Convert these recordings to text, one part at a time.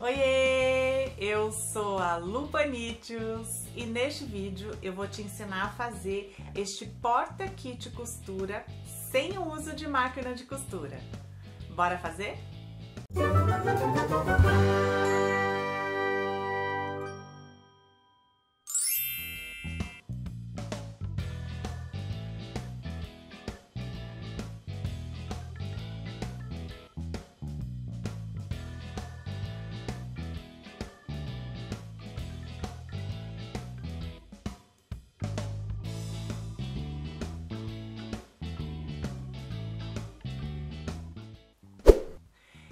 Oiê! Eu sou a Lu Panitius e neste vídeo eu vou te ensinar a fazer este porta-kit costura sem o uso de máquina de costura. Bora fazer?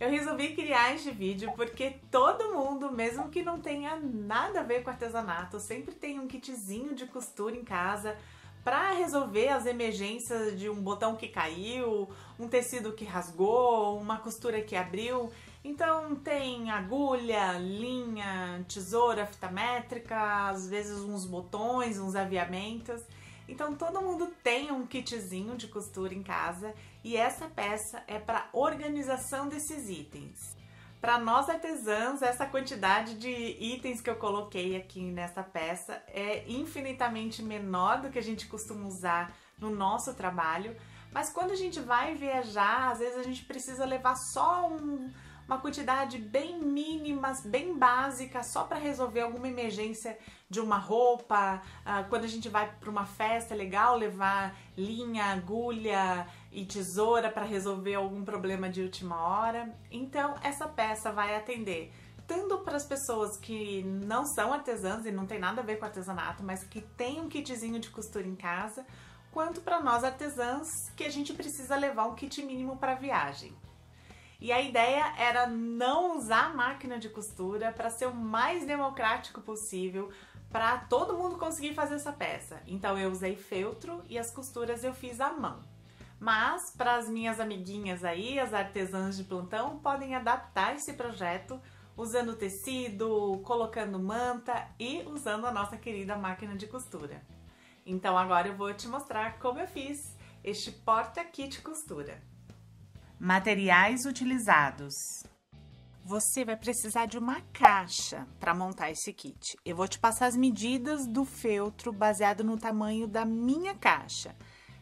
Eu resolvi criar este vídeo porque todo mundo, mesmo que não tenha nada a ver com artesanato, sempre tem um kitzinho de costura em casa para resolver as emergências de um botão que caiu, um tecido que rasgou, uma costura que abriu. Então tem agulha, linha, tesoura, fita métrica, às vezes uns botões, uns aviamentos. Então todo mundo tem um kitzinho de costura em casa e essa peça é para organização desses itens. Para nós artesãs, essa quantidade de itens que eu coloquei aqui nessa peça é infinitamente menor do que a gente costuma usar no nosso trabalho, mas quando a gente vai viajar, às vezes a gente precisa levar só uma quantidade bem mínima, bem básica, só para resolver alguma emergência de uma roupa. Quando a gente vai para uma festa, é legal levar linha, agulha e tesoura para resolver algum problema de última hora. Então essa peça vai atender tanto para as pessoas que não são artesãs e não tem nada a ver com artesanato, mas que tem um kitzinho de costura em casa, quanto para nós artesãs que a gente precisa levar um kit mínimo para viagem. E a ideia era não usar a máquina de costura para ser o mais democrático possível, para todo mundo conseguir fazer essa peça. Então eu usei feltro e as costuras eu fiz à mão. Mas para as minhas amiguinhas aí, as artesãs de plantão, podem adaptar esse projeto usando tecido, colocando manta e usando a nossa querida máquina de costura. Então agora eu vou te mostrar como eu fiz este porta-kit costura. Materiais utilizados. Você vai precisar de uma caixa para montar esse kit. Eu vou te passar as medidas do feltro baseado no tamanho da minha caixa.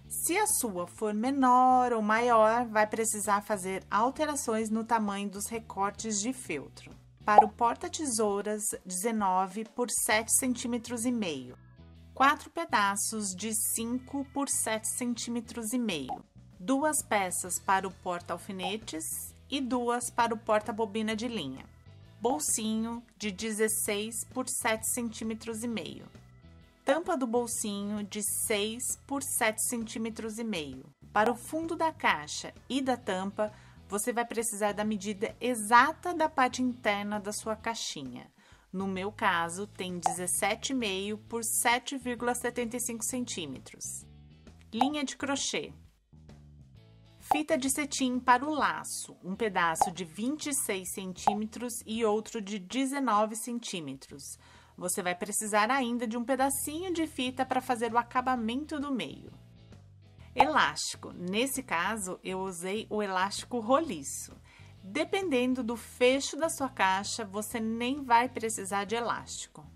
Se a sua for menor ou maior, vai precisar fazer alterações no tamanho dos recortes de feltro. Para o porta-tesouras, 19 por 7,5 cm. 4 pedaços de 5 por 7,5 cm. 2 peças para o porta-alfinetes e 2 para o porta-bobina de linha. Bolsinho de 16 por 7,5 cm. Tampa do bolsinho de 6 por 7,5 cm. Para o fundo da caixa e da tampa, você vai precisar da medida exata da parte interna da sua caixinha. No meu caso, tem 17,5 por 7,75 cm. Linha de crochê. Fita de cetim para o laço, um pedaço de 26 centímetros e outro de 19 centímetros. Você vai precisar ainda de um pedacinho de fita para fazer o acabamento do meio. Elástico. Nesse caso, eu usei o elástico roliço. Dependendo do fecho da sua caixa, você nem vai precisar de elástico.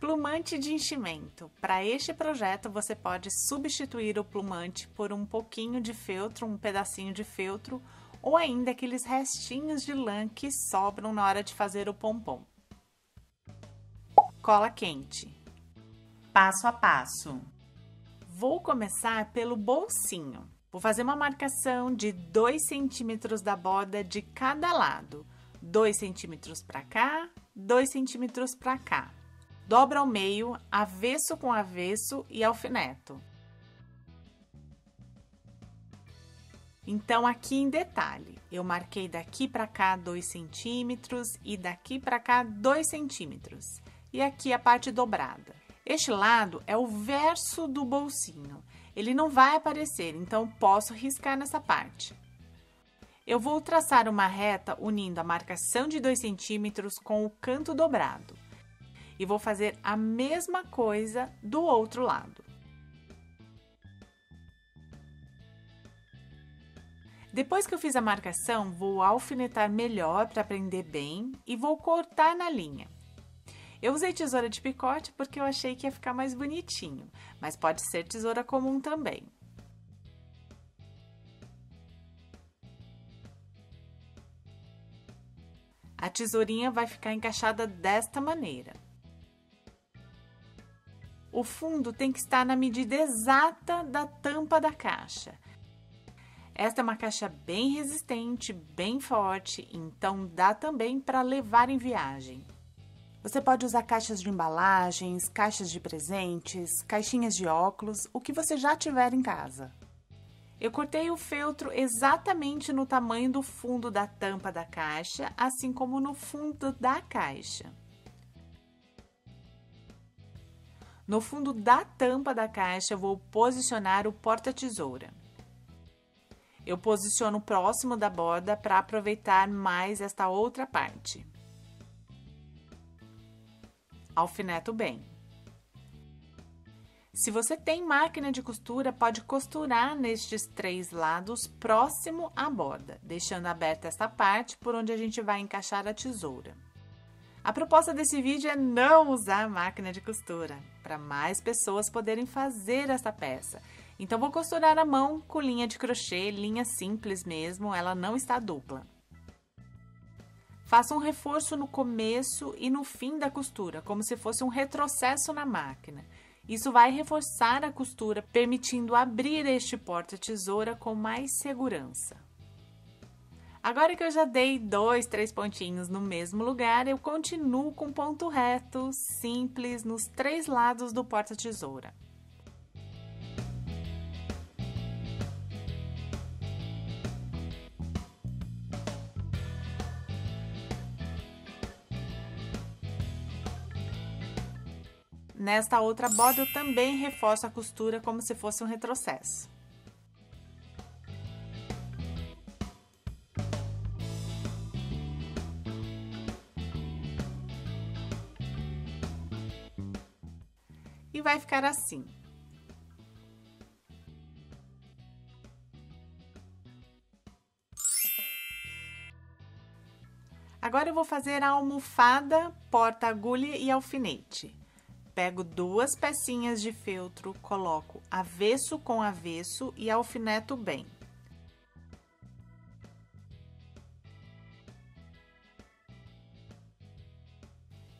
Plumante de enchimento. Para este projeto, você pode substituir o plumante por um pouquinho de feltro, um pedacinho de feltro, ou ainda aqueles restinhos de lã que sobram na hora de fazer o pompom. Cola quente. Passo a passo. Vou começar pelo bolsinho. Vou fazer uma marcação de 2 centímetros da borda de cada lado. 2 centímetros para cá, 2 centímetros para cá. Dobra ao meio, avesso com avesso e alfineto. Então, aqui em detalhe, eu marquei daqui para cá 2 centímetros e daqui para cá 2 centímetros. E aqui a parte dobrada. Este lado é o verso do bolsinho. Ele não vai aparecer, então posso riscar nessa parte. Eu vou traçar uma reta unindo a marcação de 2 centímetros com o canto dobrado. E vou fazer a mesma coisa do outro lado. Depois que eu fiz a marcação, vou alfinetar melhor para prender bem e vou cortar na linha. Eu usei tesoura de picote porque eu achei que ia ficar mais bonitinho, mas pode ser tesoura comum também. A tesourinha vai ficar encaixada desta maneira. O fundo tem que estar na medida exata da tampa da caixa. Esta é uma caixa bem resistente, bem forte, então dá também para levar em viagem. Você pode usar caixas de embalagens, caixas de presentes, caixinhas de óculos, o que você já tiver em casa. Eu cortei o feltro exatamente no tamanho do fundo da tampa da caixa, assim como no fundo da caixa. No fundo da tampa da caixa, vou posicionar o porta-tesoura. Eu posiciono próximo da borda para aproveitar mais esta outra parte. Alfineto bem. Se você tem máquina de costura, pode costurar nestes 3 lados próximo à borda, deixando aberta esta parte por onde a gente vai encaixar a tesoura. A proposta desse vídeo é não usar máquina de costura, para mais pessoas poderem fazer essa peça. Então, vou costurar à mão com linha de crochê, linha simples mesmo, ela não está dupla. Faça um reforço no começo e no fim da costura, como se fosse um retrocesso na máquina. Isso vai reforçar a costura, permitindo abrir este porta-tesoura com mais segurança. Agora que eu já dei 2, 3 pontinhos no mesmo lugar, eu continuo com ponto reto, simples, nos 3 lados do porta-tesoura. Nesta outra borda, eu também reforço a costura como se fosse um retrocesso. E vai ficar assim. Agora eu vou fazer a almofada, porta-agulha e alfinete. Pego 2 pecinhas de feltro, coloco avesso com avesso e alfineto bem.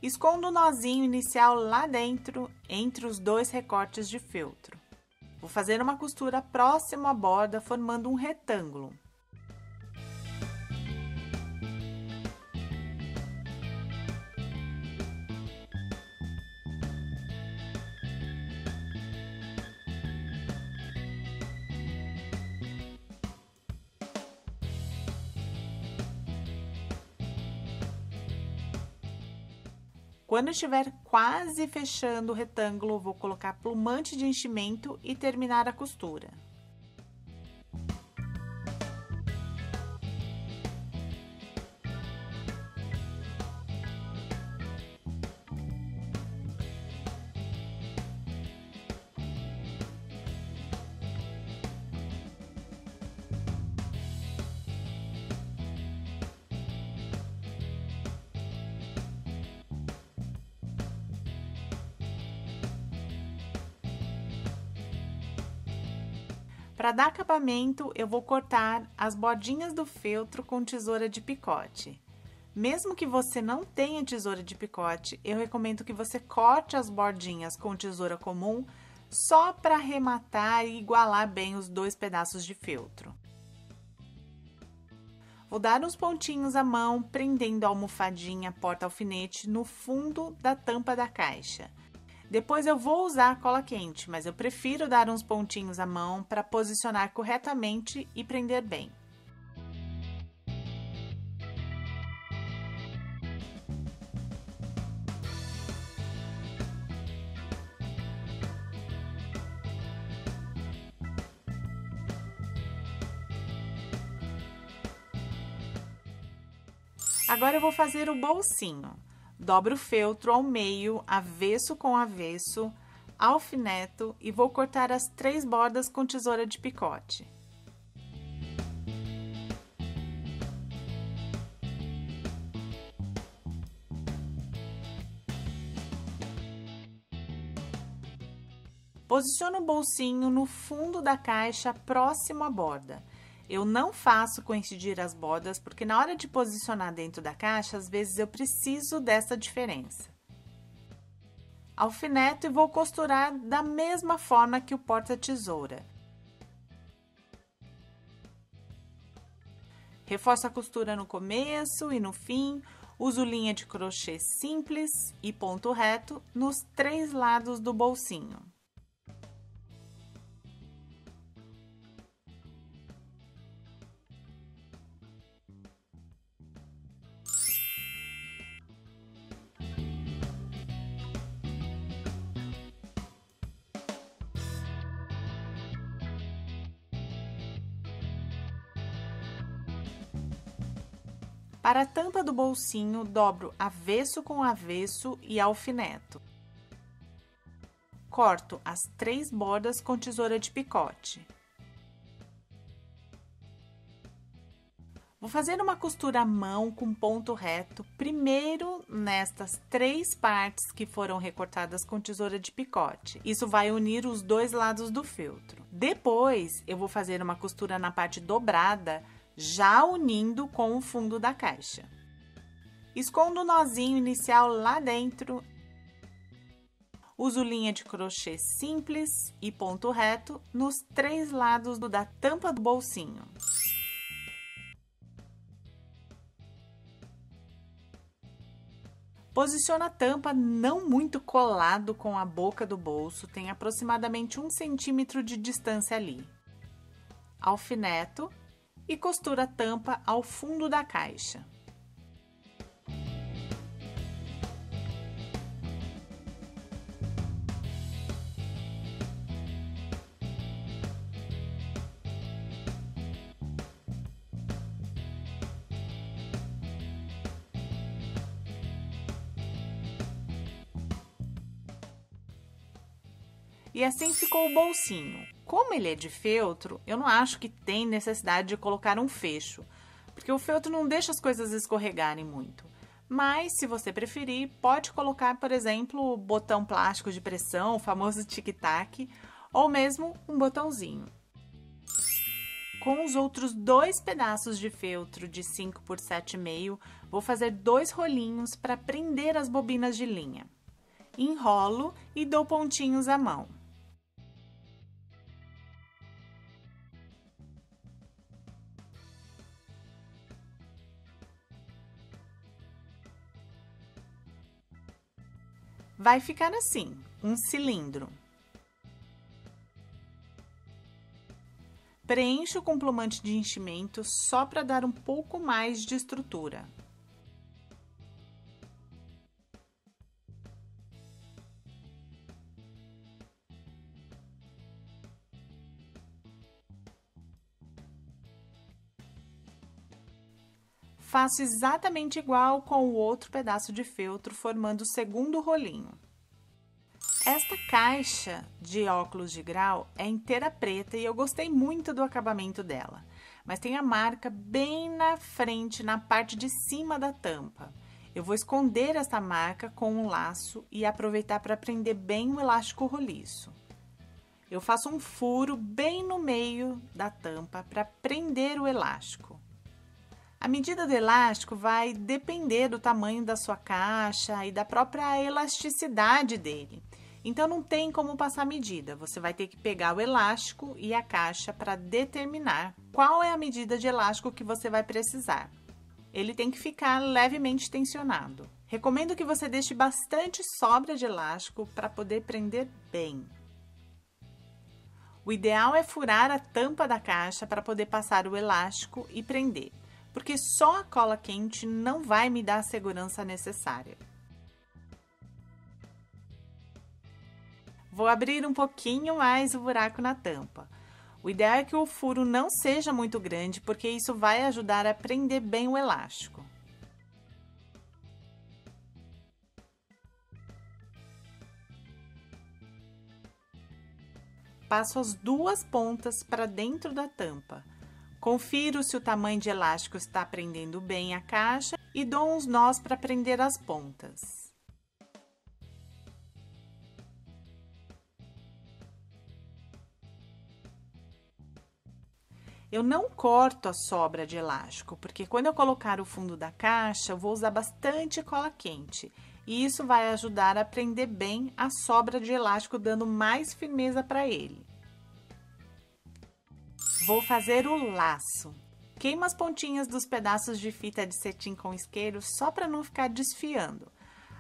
Escondo o nozinho inicial lá dentro, entre os 2 recortes de feltro. Vou fazer uma costura próximo à borda, formando um retângulo. Quando estiver quase fechando o retângulo, vou colocar plumante de enchimento e terminar a costura. Para dar acabamento, eu vou cortar as bordinhas do feltro com tesoura de picote. Mesmo que você não tenha tesoura de picote, eu recomendo que você corte as bordinhas com tesoura comum, só para arrematar e igualar bem os 2 pedaços de feltro. Vou dar uns pontinhos à mão, prendendo a almofadinha porta-alfinete no fundo da tampa da caixa. Depois eu vou usar cola quente, mas eu prefiro dar uns pontinhos à mão para posicionar corretamente e prender bem. Agora eu vou fazer o bolsinho. Dobro o feltro ao meio, avesso com avesso, alfineto e vou cortar as 3 bordas com tesoura de picote. Posiciono o bolsinho no fundo da caixa, próximo à borda. Eu não faço coincidir as bordas, porque na hora de posicionar dentro da caixa, às vezes eu preciso dessa diferença. Alfineto e vou costurar da mesma forma que o porta-tesoura. Reforço a costura no começo e no fim, uso linha de crochê simples e ponto reto nos 3 lados do bolsinho. Para a tampa do bolsinho, dobro avesso com avesso e alfineto. Corto as 3 bordas com tesoura de picote. Vou fazer uma costura à mão com ponto reto, primeiro nestas 3 partes que foram recortadas com tesoura de picote. Isso vai unir os 2 lados do feltro. Depois, eu vou fazer uma costura na parte dobrada, já unindo com o fundo da caixa. Escondo o nozinho inicial lá dentro. Uso linha de crochê simples e ponto reto nos 3 lados da tampa do bolsinho. Posiciono a tampa não muito colado com a boca do bolso, tem aproximadamente 1 centímetro de distância ali. Alfineto e costuro a tampa ao fundo da caixa. E assim ficou o bolsinho. Como ele é de feltro, eu não acho que tem necessidade de colocar um fecho, porque o feltro não deixa as coisas escorregarem muito. Mas, se você preferir, pode colocar, por exemplo, botão plástico de pressão, o famoso tic-tac, ou mesmo um botãozinho. Com os outros 2 pedaços de feltro de 5 por 7,5, vou fazer 2 rolinhos para prender as bobinas de linha. Enrolo e dou pontinhos à mão. Vai ficar assim, um cilindro. Preencho com plumante de enchimento só para dar um pouco mais de estrutura. Faço exatamente igual com o outro pedaço de feltro, formando o segundo rolinho. Esta caixa de óculos de grau é inteira preta e eu gostei muito do acabamento dela. Mas tem a marca bem na frente, na parte de cima da tampa. Eu vou esconder essa marca com um laço e aproveitar para prender bem o elástico roliço. Eu faço um furo bem no meio da tampa para prender o elástico. A medida do elástico vai depender do tamanho da sua caixa e da própria elasticidade dele. Então, não tem como passar medida. Você vai ter que pegar o elástico e a caixa para determinar qual é a medida de elástico que você vai precisar. Ele tem que ficar levemente tensionado. Recomendo que você deixe bastante sobra de elástico para poder prender bem. O ideal é furar a tampa da caixa para poder passar o elástico e prender, porque só a cola quente não vai me dar a segurança necessária. Vou abrir um pouquinho mais o buraco na tampa. O ideal é que o furo não seja muito grande, porque isso vai ajudar a prender bem o elástico. Passo as 2 pontas para dentro da tampa. Confiro se o tamanho de elástico está prendendo bem a caixa e dou uns nós para prender as pontas. Eu não corto a sobra de elástico, porque quando eu colocar o fundo da caixa, eu vou usar bastante cola quente. E isso vai ajudar a prender bem a sobra de elástico, dando mais firmeza para ele. Vou fazer o laço. Queima as pontinhas dos pedaços de fita de cetim com isqueiro só para não ficar desfiando.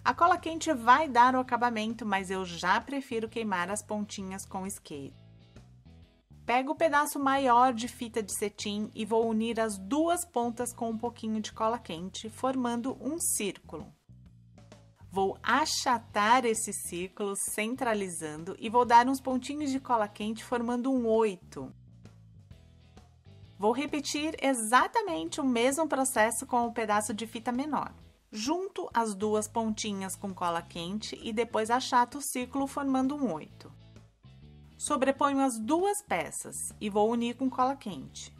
A cola quente vai dar o acabamento, mas eu já prefiro queimar as pontinhas com isqueiro. Pego o pedaço maior de fita de cetim e vou unir as duas pontas com um pouquinho de cola quente, formando um círculo. Vou achatar esse círculo, centralizando, e vou dar uns pontinhos de cola quente, formando um 8. Vou repetir exatamente o mesmo processo com o pedaço de fita menor. Junto as duas pontinhas com cola quente e depois achato o círculo, formando um 8. Sobreponho as duas peças e vou unir com cola quente.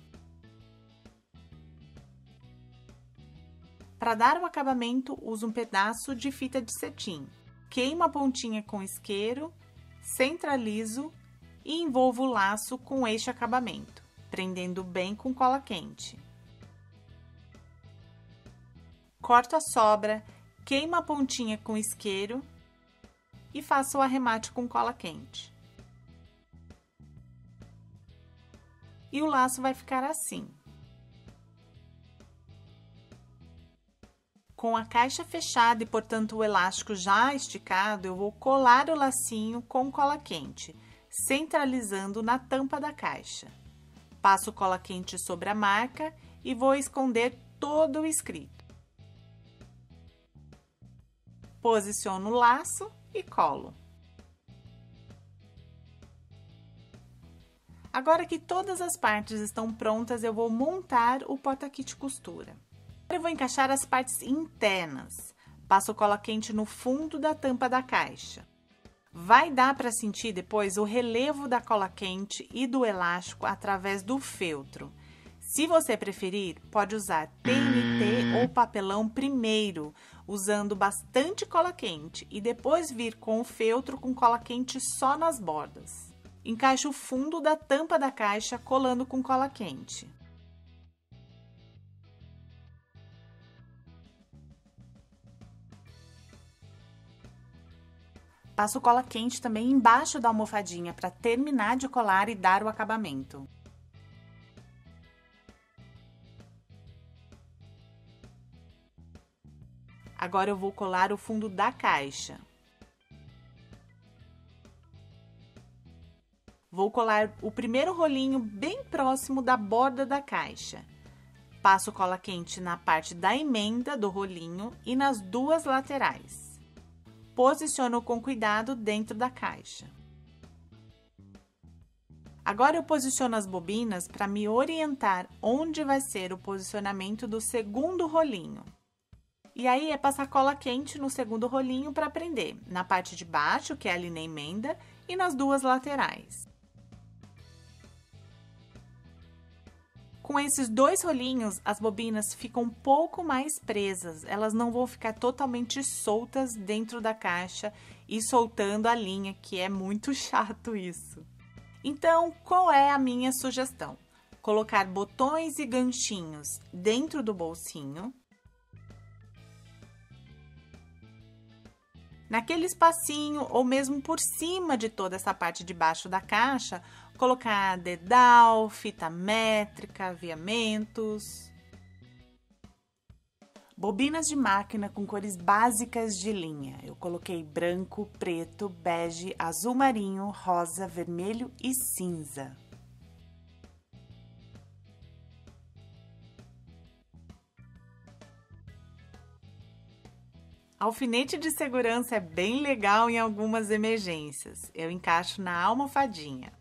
Para dar o acabamento, uso um pedaço de fita de cetim. Queimo a pontinha com isqueiro, centralizo e envolvo o laço com este acabamento, prendendo bem com cola quente. Corto a sobra, queimo a pontinha com isqueiro e faço o arremate com cola quente. E o laço vai ficar assim. Com a caixa fechada e, portanto, o elástico já esticado, eu vou colar o lacinho com cola quente, centralizando na tampa da caixa. Passo cola quente sobre a marca e vou esconder todo o escrito. Posiciono o laço e colo. Agora que todas as partes estão prontas, eu vou montar o porta-kit costura. Eu vou encaixar as partes internas. Passo cola quente no fundo da tampa da caixa. Vai dar para sentir depois o relevo da cola quente e do elástico através do feltro. Se você preferir, pode usar TNT ou papelão primeiro, usando bastante cola quente, e depois vir com o feltro com cola quente só nas bordas. Encaixo o fundo da tampa da caixa colando com cola quente. Passo cola quente também embaixo da almofadinha para terminar de colar e dar o acabamento. Agora eu vou colar o fundo da caixa. Vou colar o primeiro rolinho bem próximo da borda da caixa. Passo cola quente na parte da emenda do rolinho e nas duas laterais. Posiciono com cuidado dentro da caixa. Agora eu posiciono as bobinas para me orientar onde vai ser o posicionamento do segundo rolinho. E aí é passar cola quente no segundo rolinho para prender, na parte de baixo, que é ali na emenda, e nas duas laterais. Com esses dois rolinhos, as bobinas ficam um pouco mais presas, elas não vão ficar totalmente soltas dentro da caixa e soltando a linha, que é muito chato isso. Então, qual é a minha sugestão? Colocar botões e ganchinhos dentro do bolsinho. Naquele espacinho ou mesmo por cima de toda essa parte de baixo da caixa, colocar dedal, fita métrica, aviamentos. Bobinas de máquina com cores básicas de linha. Eu coloquei branco, preto, bege, azul marinho, rosa, vermelho e cinza. Alfinete de segurança é bem legal em algumas emergências. Eu encaixo na almofadinha.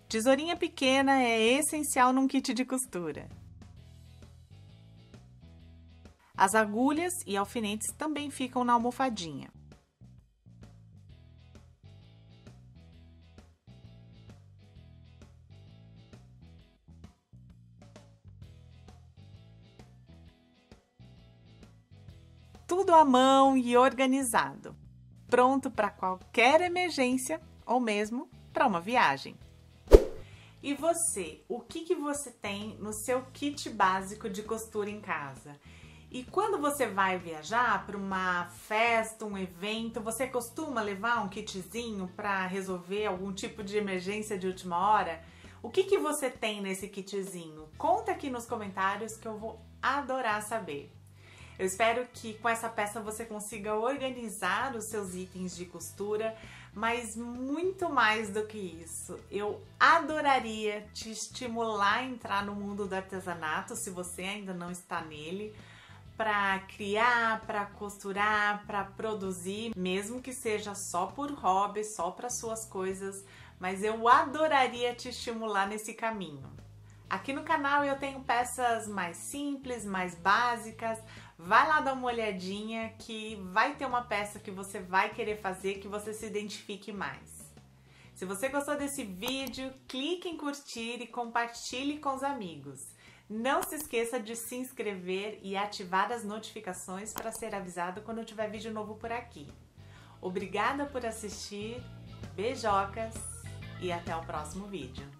Tesourinha pequena é essencial num kit de costura. As agulhas e alfinetes também ficam na almofadinha. Tudo à mão e organizado, pronto para qualquer emergência ou mesmo para uma viagem. E você, o que você tem no seu kit básico de costura em casa? E quando você vai viajar para uma festa, um evento, você costuma levar um kitzinho para resolver algum tipo de emergência de última hora? O que você tem nesse kitzinho? Conta aqui nos comentários que eu vou adorar saber. Eu espero que com essa peça você consiga organizar os seus itens de costura, mas muito mais do que isso, eu adoraria te estimular a entrar no mundo do artesanato, se você ainda não está nele, para criar, para costurar, para produzir, mesmo que seja só por hobby, só para suas coisas, mas eu adoraria te estimular nesse caminho. Aqui no canal eu tenho peças mais simples, mais básicas. Vai lá dar uma olhadinha que vai ter uma peça que você vai querer fazer, que você se identifique mais. Se você gostou desse vídeo, clique em curtir e compartilhe com os amigos. Não se esqueça de se inscrever e ativar as notificações para ser avisado quando tiver vídeo novo por aqui. Obrigada por assistir, beijocas e até o próximo vídeo.